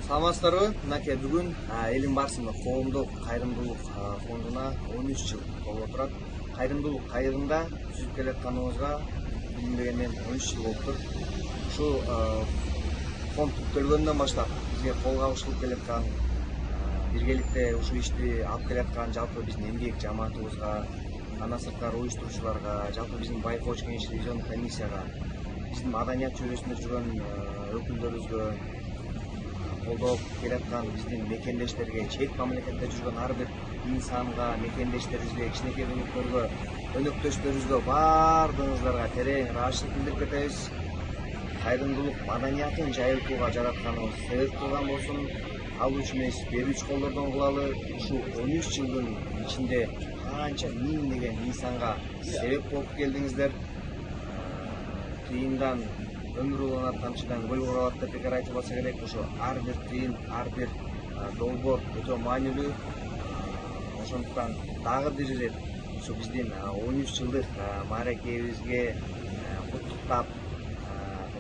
Саламатсыздарбы? Мынакей бүгүн элим барсынбы коомдук кайрымдуулук фондуна 13 жыл болуп отурат. Кайрымдуулук кайрында түзүп келатканыбызга билинбегенмен 13 жыл болуптур. Ушу фонд түптөлгөндөн баштап бизге кол кабышылып келаткан, биргеликте ушу ишти алып келаткан жалпы биздин эмгек жамаатыбызга, андан сырткары уюштуруучуларга, жалпы биздин Байкоч кеңеш ревизион комиссияга, биздин маданият чөйрөсүндө жүргөн өкүлдөрүбүзгө, колдоп келаткан биздин мекендештерге, чет мамлекетте жүргөн ар бир инсанга, мекендештерибизге, кичинекей улуттарга, өнөктөштөрүбүзгө баардыгыңыздарга терең ыраазычылык билдирип кетебиз. Кайрымдуулук маданиятын жайылтууга жаратканыбыз себеп кылган болсун, алуучу эмес, берүүчү колдордон кылалы. Ушу 13 жылдын ичинде канча миңдеген инсанга себеп болуп келдиңиздер. Тыйындан өмүр уланат, тамчыдан көл куралат деп бекер айтылбаса керек. Ошо ар бир тыйын, ар бир долбоор өтө маанилүү. Ошондуктан дагы бир ирет ушу биздин 13 жылдык мааракебизге куттуктап,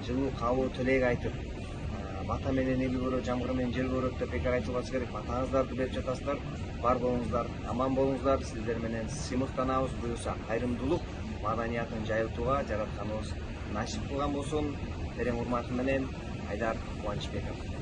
жылуу кабыл тилек айтып, бата менен эл көрөт, жамгыр менен жер көрөт деп бекер айтылбаса керек. Батаңыздарды берип жатасыздар. Бар болуңуздар, аман болуңуздар. Сиздер менен сыймыктанабыз. Буюрса кайрымдуулук маданиятын жайылтууга жаратканыбыз насип кылган болсун. Терең урматым менен Айдар Кубанычбеков.